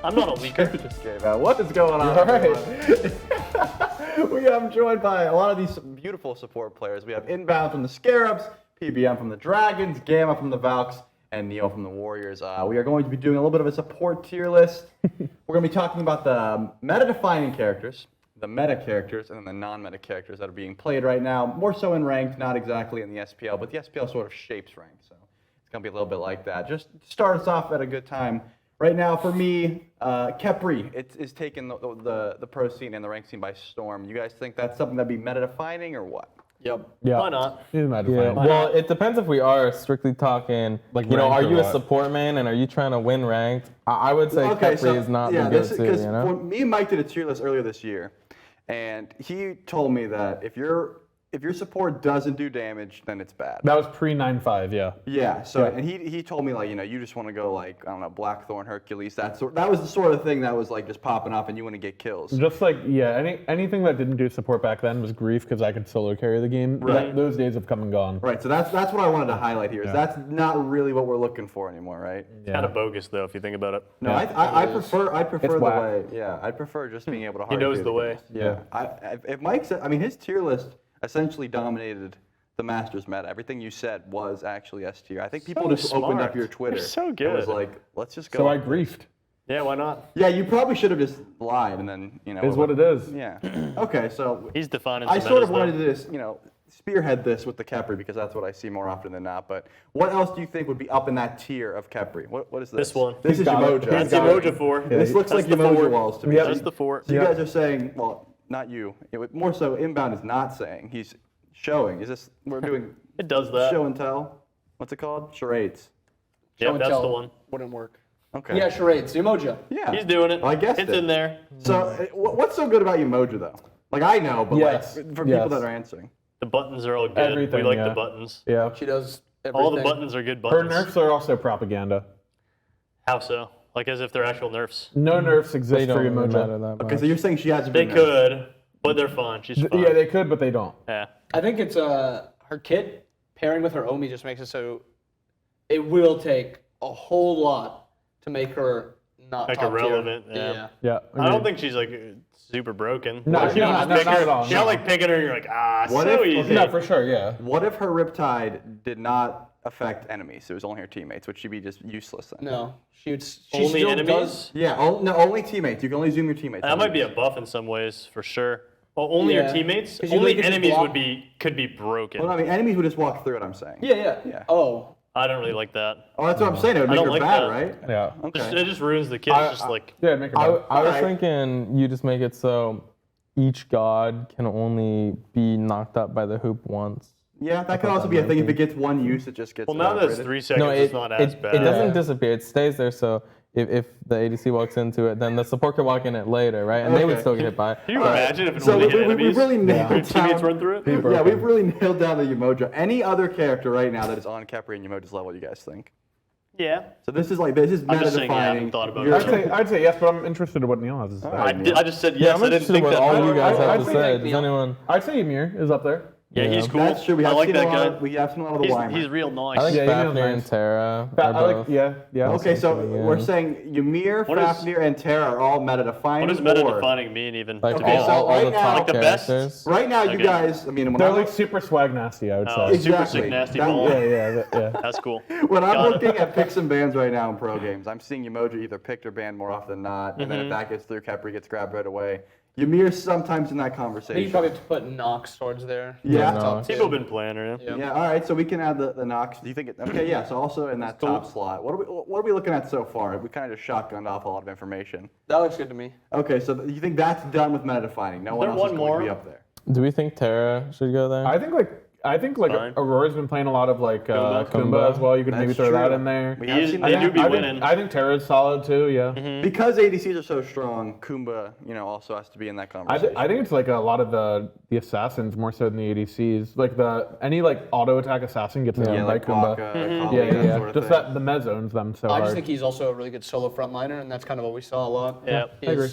I'm not a leaker. Just came out. What is going on? All right. I'm joined by a lot of these beautiful support players. We have Inbound from the Scarabs, PBM from the Dragons, Gamma from the Valks, and Neo from the Warriors. We are going to be doing a little bit of a support tier list. We're going to be talking about the meta-defining characters, the meta characters, and then the non-meta characters that are being played right now. More so in ranked, not exactly in the SPL, but the SPL sort of shapes ranked, so it's going to be a little bit like that. Just to start us off at a good time. Right now, for me, Kepri is taking the pro scene and the rank scene by storm. You guys think that's something that'd be meta-defining or what? Yep. Yeah. Why not? He's meta Yeah, defining. well, it depends if we are strictly talking, Like you know, are ranked or you a what? support main and are you trying to win ranked? I would say Kepri is not the go-to, because you know? me and Mike did a tier list earlier this year, and he told me that if your support doesn't do damage, then it's bad. That was pre-9.5, yeah. Yeah. So Yeah. and he told me like, you know, you just want to go like, I don't know, Blackthorn, Hercules. That was the sort of thing that was like just popping up, and you want to get kills. Just like, yeah, anything that didn't do support back then was grief because I could solo carry the game. Right. Those days have come and gone. Right. So that's what I wanted to highlight here. Is Yeah. that's not really what we're looking for anymore, right? Yeah. Kind of bogus though, if you think about it. No, Yeah. I prefer It's the whack. way. Yeah, I prefer just being able to. He knows hard the carry way. games. Yeah. If Mike said, I mean, his tier list essentially dominated the Masters meta. Everything you said was actually S tier. I think people just opened up smart. your Twitter. You're so and was good. like, let's just go. So I griefed. Yeah, why not? Yeah, you probably should have just lied and then, you know. Is what it is. Yeah. Okay, so He's defining I some sort of metas, wanted though. to just, you know, spearhead this with the Kepri because that's what I see more often than not. But what else do you think would be up in that tier of Kepri? What is this? This one. This is got it. Umoja. That's got it. Emoja for. This looks That's like the Umoja fort. walls to me. Yeah. That's the fort. So you guys are saying, well, not you. More so, Inbound is not saying. He's showing. Is this, we're doing It does that. show and tell? What's it called? Charades. Yep, and that's tell the one. Wouldn't work. Okay. Yeah, charades. Umoja. Yeah. He's doing it. Well, I guessed It's it. in there. So what's so good about Umoja, though? Like, I know, but Yes. like, for Yes. people that are answering. The buttons are all good. Everything, we like yeah. the buttons. Yeah. She does everything. All the buttons are good Her buttons. nerfs are also propaganda. How so? Like as if they're actual nerfs. No nerfs They exist for don't really matter Umoja. that much. Okay, so you're saying she hasn't They been nerfed. could, but they're fine. She's fine. Yeah, they could, but they don't. Yeah. I think it's her kit pairing with her Omi just makes it so it will take a whole lot to make her not Like top tier. irrelevant, yeah. Yeah. I don't agreed. think she's like super broken. No, Like, she's you not- just not- pick not her- at all, She's not no. like picking her and you're like, What so if- easy. No, for sure, yeah. What if her Riptide did not affect enemies? It was only her teammates. Would she be just useless then? No, she Only still enemies? does. Yeah, only teammates. You can only zoom your teammates. That might be a buff in some ways, for sure. Well, only your Yeah. teammates. 'Cause you Only can just enemies block- could be broken. Well, I mean, enemies would just walk through it, I'm saying. Yeah. Yeah. Oh, I don't really like that. Oh, that's what I'm saying. It would I make don't her like bad, that. right? Yeah. Okay. It just ruins the kit. It's just like Yeah, make her I bad. was Alright. thinking you just make it so each god can only be knocked up by the hoop once. Yeah, that could also be a thing. If it gets one use, it just gets. well, now that it's evaporated. 3 seconds, No, it's not as it bad. doesn't disappear. It stays there. So if the ADC walks into it, then the support could walk in it later, right? And they would Okay. still get hit by. Can you imagine if it So only we hit enemies? really Your nailed teammates down. run through it. Yeah, we've really nailed down the Umoja. Any other character right now that is on Kepri and Umoja's level, you guys think? Yeah. So this is meta I'm just saying, yeah, I defining. haven't thought about You're- it. I'd say yes, but I'm interested in what Neil has to say. I just said Yeah, yes. I'm I didn't interested in think what that. all you guys I have to think say. like Does Neil. anyone? I'd say Ymir is up there. Yeah, he's cool. That's true. We I have like seen that a lot. guy. We have seen a lot of the Weimer. He's real nice. I think Yeah, Ymir is Fafnir and nice. Terra I are like, both. yeah. Okay, so Yeah. we're saying Ymir, What is- Fafnir, and Terra are all meta defining. What does meta defining mean even? Like Okay, so all right the now- top Like the best? characters. Right now, you Okay. guys. I mean, when They're I'm, like super swag nasty, I would Oh, say. super Exactly. sick nasty That- ball. Yeah. That's cool. when I'm Got it. looking at picks and bans right now in pro games, I'm seeing Umoja either picked or banned more often than not. And then if that gets through, Kepri gets grabbed right away. Ymir's sometimes in that I think you conversation. probably have to put Nox towards there. Yeah. No. Top People have two. been playing her. Yeah. Yeah, all right, so we can add the Nox. Do you think it, okay, yeah, so also in that top slot. What are we looking at so far? We kind of just shotgunned off a lot of information. That looks good to me. Okay, so you think that's done with meta defining? No one there else is one going to be more? up there. Do we think Terra should go there? I think Fine. Aurora's been playing a lot of like Kumba. Kumba as well. You could maybe That's throw that true. in there. We He have is- seen they that. do be I winning. think Terra's solid too. Yeah. Because ADCs are so strong, Kumba, also has to be in that conversation. I think it's like a lot of the assassins more so than the ADCs. Like any like auto attack assassin gets yeah, nailed by like Kumba. Baka, Mm-hmm. Kali, Yeah. that sort of Just thing. that the mez owns them so I hard. just think he's also a really good solo frontliner, and that's kind of what we saw a lot. Yeah. He's- I agree.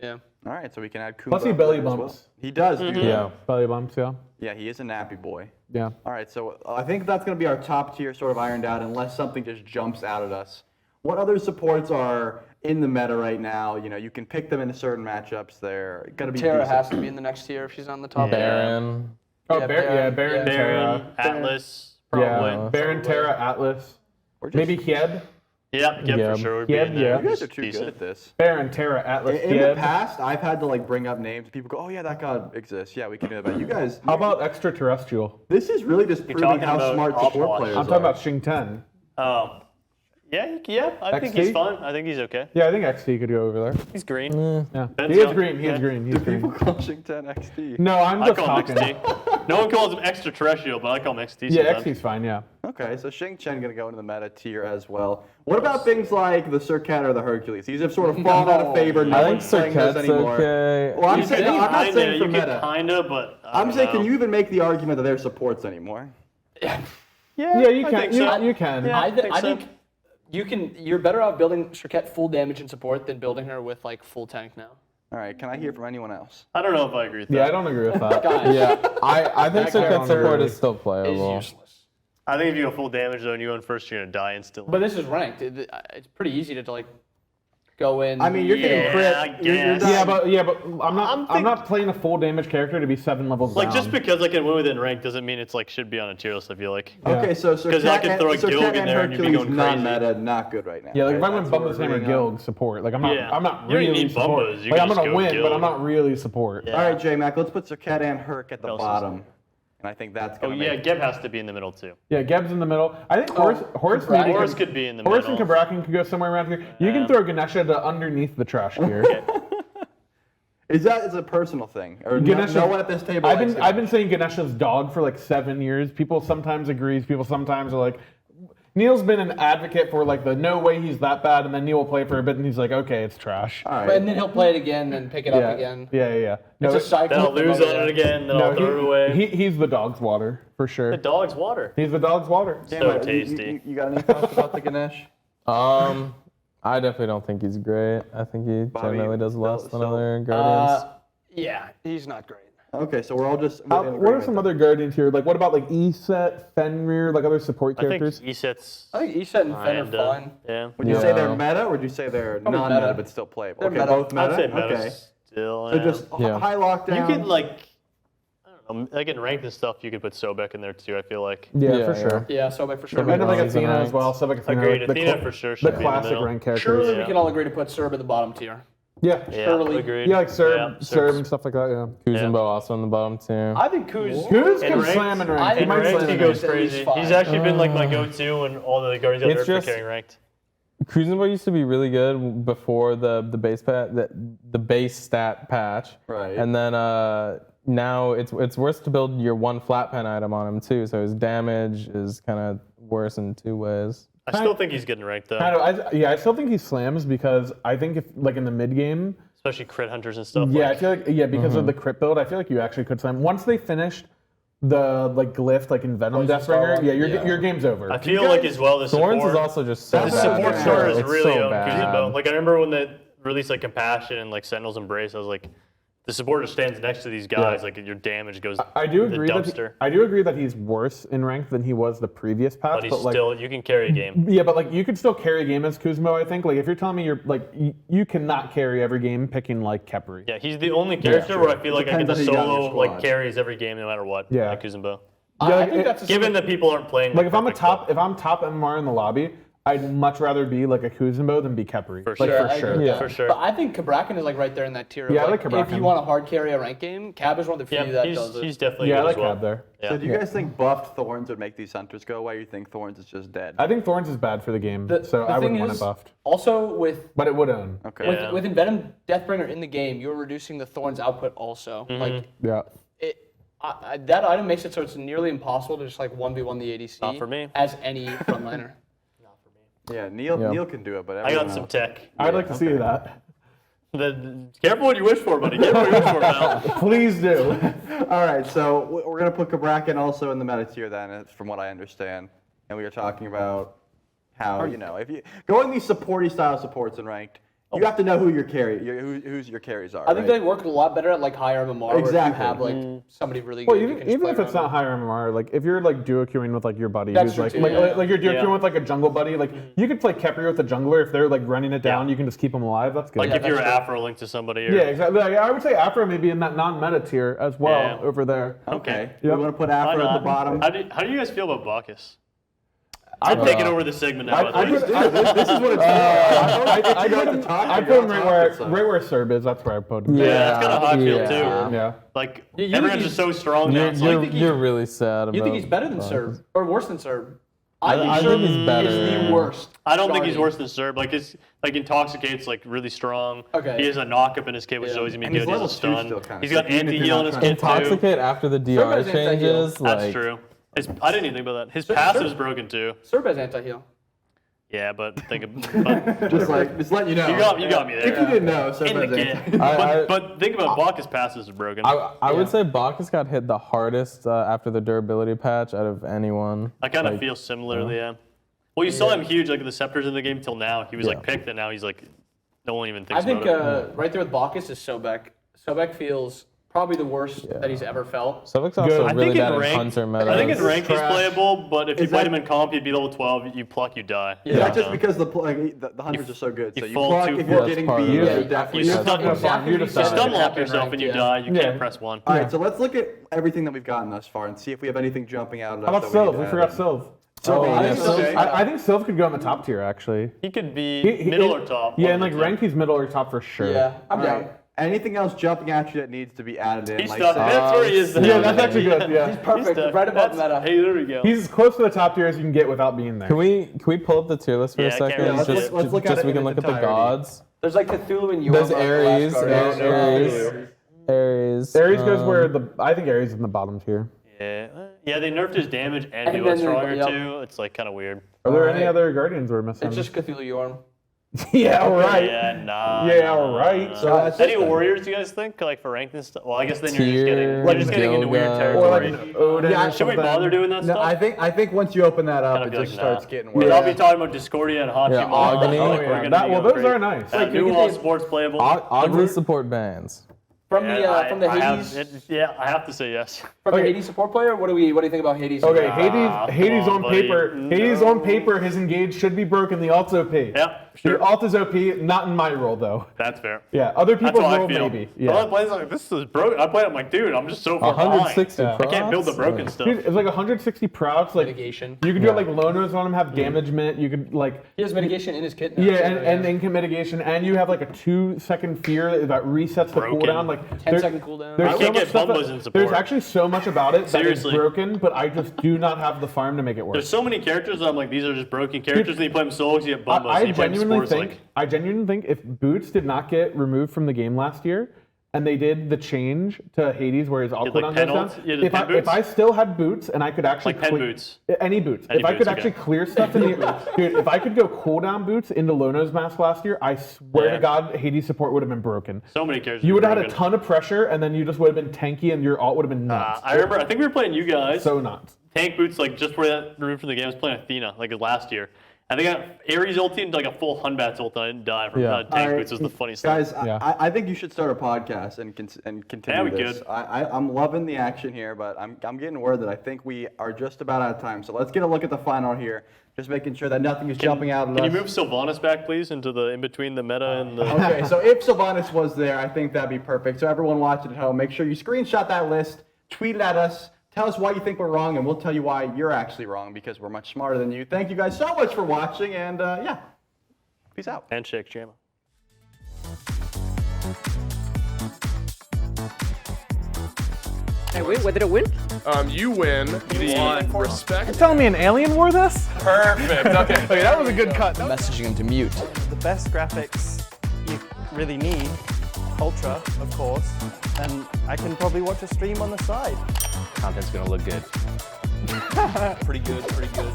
Yeah. All right, so we can add Kumba. Plus he up belly there as well. bumps. He does do that. yeah. Belly bumps, yeah. Yeah, he is a nappy boy. Yeah. All right, so I think that's going to be our top tier sort of ironed out unless something just jumps out at us. What other supports are in the meta right now? You know, you can pick them into certain matchups. They're gonna be Tara decent. has to be in the next tier if she's on the top. Baron. Oh, Yeah, Baron, Baron, Terra. Atlas, Yeah, probably. Baron, Terra, Atlas. Or just- Maybe Kieb. Yeah, Yeah. for sure would be Yeah, in there. yeah. You guys are too Decent. good at this. Baron, Terra, Atlas, In the Kieb. past, I've had to like bring up names. People go, "Oh yeah, that god exists. Yeah, we can do that." But you guys, How about extraterrestrial? this is really just proving talking how about smart top support watch. players I'm are. talking about Ching Chen. Yeah, I think he's XT? fun. I think he's okay. Yeah, I think XT could go over there. He's green. Yeah, Ben's he is young. green. He is Yeah. green. He's green. People call Ching Chen XT. No, I'm I just call him talking. XT. No one calls him extraterrestrial, but I call him XT Yeah, sometimes. XT's fine. Yeah. Okay, so Ching Chen gonna go into the meta tier as well. What about things like the Circuit or the Hercules? These have sort of fallen out of favor. No I think one's playing those Circuit's anymore. okay. Well, I'm saying, no, I'm not saying for you meta. could kinda, but I I'm don't saying, know. can you even make the argument that they're supports anymore? Yeah, you I can. think so. You can. Yeah. I think so. think you're better off building Shirket full damage and support than building her with like full tank now. All right, can I hear from anyone else? I don't know if I agree with that. Yeah, I don't agree with that. Guys, Yeah, I think That guy Circuit on support early is still is playable. useless. I think if you go full damage though and you go in first, you're gonna die instantly. But this is ranked. It's pretty easy to like go in. I mean, you're getting Yeah, crit. I You're guess. dying. Yeah, but I'm not playing a full damage character to be 7 levels like down. just because I can win within rank doesn't mean it's like should be on a tier list. I feel like. Okay, so Because I could throw a Circuit Gilg in and there and you'd be Hercules going crazy. non-meta, not good right now. Yeah, like if right? I went That's what Bumba's we're Hammer agreeing on. Guild support, like I'm not Yeah. I'm not You don't really need support. Bumbas, you Like can I'm just gonna go win, but Guild. I'm not really support. Yeah. All right, J-Mac, let's put Circuit and Herc at the else is bottom. And I think that's Oh going to yeah, make Geb has to be in the middle too. Yeah, Geb's in the middle. I think Horse Cabrakan. maybe Horus could be in the Horse middle. and Cabrakan could go somewhere around here. You can throw Ganesha to underneath the trash here. Is a personal thing? Or Ganesha- no one at this table I've likes been saying Ganesha's dog for like 7 years. People sometimes agrees. People sometimes are like, Neil's been an advocate for like the no way he's that bad, and then Neil will play for a bit and he's like, okay, it's trash. All But, right. and then he'll play it again and pick it Yeah, up again. yeah. No, It's a cycle. Then I'll lose on it again. Then I'll throw it away. he's the dog's water for sure. The dog's water. He's the dog's water. So J-Mac, tasty. You got any thoughts about the Ganesh? I definitely don't think he's great. I think he Bobby, generally does less than so- other Guardians. Yeah, he's not great. Okay, so we're all just. What are some other guardians here? Like, what about like Eset, Fenrir, like other support I think characters? Eset's I think Iset and Fen are kinda, fine. yeah. Would you say they're Yeah. meta, or would you say they're Probably non-meta meta. but still playable? They're Okay, meta. both meta. I'd say meta Okay. still. So yeah. just Yeah. high lockdown. You could like, I don't know, like in ranked and stuff, you could put Sobek in there too. I feel like. Yeah, for Yeah, sure. Yeah, Sobek for sure. And then like Bronze and Athena as ranked. well. So like Athena, Agreed. like, the Athena cla- for sure the should be in the classic middle. rank characters. Surely Yeah. we can all agree to put Serb at the bottom tier. Yeah. Yeah, Surely. agreed. Yeah, like Serb, Yeah, Serb and stuff like that. Yeah. Kuzenbo also on the bottom too. I think Kuz. Who's In can ranked? slam and I rank? He think might ranked, slam he and goes rank. at least crazy. five. He's actually been like my go-to, and all the guardians out It's there for just- carrying ranked. Kuzenbo used to be really good before the base the base stat patch. Right. And then now it's worse to build your one flat pen item on him too. So his damage is kind of worse in 2 ways. I still think he's getting ranked though, I still think he slams because I think if like in the mid game, especially crit hunters and stuff. yeah, I like, feel like because of the crit build, I feel like you actually could slam. Once they finished the like glyph like in Venom Poison Star Deathbringer, one? yeah, Yeah. your game's over. I feel like as well the Thorns support. is also just so That's The bad. support bad. star is It's really so on bad. Kuzenbo. Like I remember when they released like Compassion and like Sentinel's Embrace, I was like, the supporter stands next to these guys, like your damage goes I do the agree dumpster. I do agree that he's worse in rank than he was the previous patch, but he's like still, you can carry a game. yeah, but like you could still carry a game as Kuzmo. I think like if you're telling me you're like you cannot carry every game picking like Kepri. Yeah, he's the only character where I feel like I get Depends the on who you got in your solo like squad. carries every game no matter what. Yeah. like Kuzenbo. Yeah, I like, think it- that's a Given that people aren't playing Like if I'm a perfect top stuff. if I'm top MMR in the lobby, I'd much rather be like a Kuzmo than be Kepri. For like sure. for I agree sure. with Yeah. that. For sure. But I think Cabrakan is like right there in that tier. of, Yeah, I like If Cabrakan. you want to hard carry a rank game, Cab is one of the few Yeah, that does it. he's definitely Yeah, I good like as well. Cab there. Yeah. So do you guys think buffed Thorns would make these hunters go away? Or you think Thorns is just dead? I think Thorns is bad for the game, so I wouldn't want it buffed. Also with But it would own. Okay. Yeah. with Envenom Deathbringer in the game, you're reducing the Thorns output also. Like Yeah. that item makes it so it's nearly impossible to just like 1v1 the ADC. Not for me. As any frontliner. Yeah, Neil Yeah. Neil can do it, but I everyone got some else- tech. I'd like to see that. Careful what you wish for, buddy. Careful what you wish for, pal. Please do. All right, so we're gonna put Cabrakan also in the meta tier then, from what I understand, and we were talking about how if you go in these supporty style supports in ranked, You have to know who your who's your carries are. I think right? they work a lot better at like higher MMR. Exactly. Where if you have like somebody really Well, good. you can just even play if it's around not higher MMR, like if you're like duo queuing with like your buddy That's who's true like too, like, yeah. like you're duo Yeah. queuing with like a jungle buddy, like you could play Kepri with a jungler if they're like running it down, Yeah. you can just keep them alive. That's good. Like if you're an that's Afro link to somebody. Or, yeah, exactly. Like, I would say Afro maybe in that non-meta tier as well Yeah. over there. Okay. Yep. You want to put Why Afro at the not? bottom? How do you guys feel about Bacchus? I'm taking over the segment now. I just do. This is what it's for. I got to talk. I put him right where Serb is. That's where I put him. Yeah, that's kind of how I feel yeah. too. Yeah. Like You think everyone's he's- just so strong now. It's like, You're really sad about You think he's better than Serb or worse than Serb? I I think think he's better. is the worst. I don't think he's starting. worse than Serb. Like it's like Intoxicate's like really strong. Okay. He has a knock up in his kit, which is Yeah. always gonna And be he's good. He has a level 2 stun. still kinda He's got sick, even if anti you're heal not in his trying kit too. Intoxicate after the DR has anti-heal. changes. That's Like, true. I didn't even think about that. His passive's broken too. Serb has anti-heal. Yeah, but think about Just letting you know. you got me there. If you didn't know, so in the kit. But think about Bacchus' passive is broken. I would say Bacchus got hit the hardest after the durability patch out of anyone. I kind of feel similarly, yeah. Well, you saw him huge, like the Scepters in the game till now. He was like picked, and now he's like, no one even thinks I think about it. right there with Bacchus is Sobek. Sobek feels probably the worst that he's ever felt. Sobek's also I really think bad in at rank, Hunter meta. I think in This is rank he's trash. playable, but if you Is played that- him in comp, he'd be level 12. You pluck, you die. Is that just because the hunters are so good? So you fall pluck too if you're far. getting That's part of beat. it. You Yeah, definitely. You That's stun, not fun. You you decide. stun lock Happen yourself rank, and you yeah. die. You Yeah. can't press one. All right, so let's look at everything that we've gotten thus far and see if we have anything jumping out at us. How about that Sylv? need We to forgot add in. Sylv. So Oh, I yeah, think Sylv. okay. I think Sylv could go in the top tier actually. He could be middle or top. Yeah, one and of like the two. rank he's middle or top for sure. Yeah, I'm All down. right. Anything else jumping at you that needs to be added in? He's like stuck. say- That's where he is. Yeah, that's actually good. Yeah. Perfect, stuck. right above That's- meta. Hey, there we go. He's as close to the top tier as you can get without being there. Can we pull up the tier list for Yeah, a I can't second? really see just it. Let's look at just it so we in can look its at the entirety. gods. There's like Cthulhu and Yorba. There's Aries. Aries. Aries. Aries goes where I think Aries is in the bottom tier. Yeah, they nerfed his damage and And he was then- stronger yep. too. It's like kind of weird. Are there any Alright. other Guardians we're missing? It's just Cthulhu Yorm. yeah, right. Yeah, nah. Yeah, nah, right. nah. So that's Any it then. warriors you guys think like for ranked and stuff? Well, I guess then you're just Tier, getting into weird Gilga. territory. Or like an Odin Yeah, or Should we something. bother doing that No, stuff? I think once you open that up, Kinda it be just like, nah. starts getting Because worse. I'll be talking about Discordia and Hachi. Yeah, Agni. Oh, We're yeah. gonna That, be well, going those great. are nice. New all sports playable. Ogni support bands. From Yeah, the I have- Hades I have to say yes. from the Okay. Hades support player. What do you think about Hades? Okay, come Hades on, on buddy. paper. Hades on paper, his engage should be broken. The alt's OP. Yeah, sure. The alt is OP, not in my role though. That's fair. Yeah, other That's people's how I role feel. maybe. Yeah. Yeah. I'm playing like this is broken. I play it. I'm like, dude, I'm just so far 160 behind. I can't build the procs? broken stuff. Dude, it's like 160 procs. Like Mitigation. you could do like Lonos on him, have damage mint. You could like He has mitigation in his kit now. yeah, too, and income mitigation, and you have like a 2-second fear that resets the Broken. cooldown. Like 10-second cooldown. There's You so can't much get stuff Bumbas that- in support. There's actually so much about it that is Seriously. broken, but I just do not have the farm to make it work. There's so many characters that I'm like, these are just broken characters. And you play them solos, you get Bumbas. I and you play them genuinely sports, think like, I genuinely think if Boots did not get removed from the game last year, and they did the change to Hades where his alt did, like, cooldown pen goes down, ults? Yeah, did if pen I boots? still had Boots and I could actually Like pen boots? Any boots. Any if I could boots, actually okay. clear stuff in the dude, if I could go cooldown Boots into Lono's mask last year, I swear Yeah. to God, Hades support would have been broken. so many characters. You would have had a broken. ton of pressure, and then you just would have been tanky, and your alt would have been nuts. I remember, I think we were playing you guys. So nuts. Tank Boots, like just before that removed from the game, I was playing Athena, like last year. I think I got Aries ulti and like a full Hunbat's ult, and I didn't die from Yeah. Tank All right, Boots. Was the funny stuff. Guys, Yeah. I think you should start a podcast and continue Yeah, we this. could. I'm loving the action here, but I'm getting word that I think we are just about out of time. So let's get a look at the final here, just making sure that nothing is jumping out at Can us. you move Sylvanas back, please, into the in between the meta and the? Okay, so if Sylvanas was there, I think that'd be perfect. So everyone watching at home, make sure you screenshot that list, tweet it at us, tell us why you think we're wrong, and we'll tell you why you're actually wrong because we're much smarter than you. Thank you guys so much for watching, and yeah, peace out. Handshake, Jama. Hey, wait, what did it win? You win the respect. Telling me an alien wore this? Perfect. Okay. Okay, that was a good cut. Messaging him to mute. The best graphics you really need, Ultra, of course, and I can probably watch a stream on the side. Content's gonna look good. Pretty good, pretty good.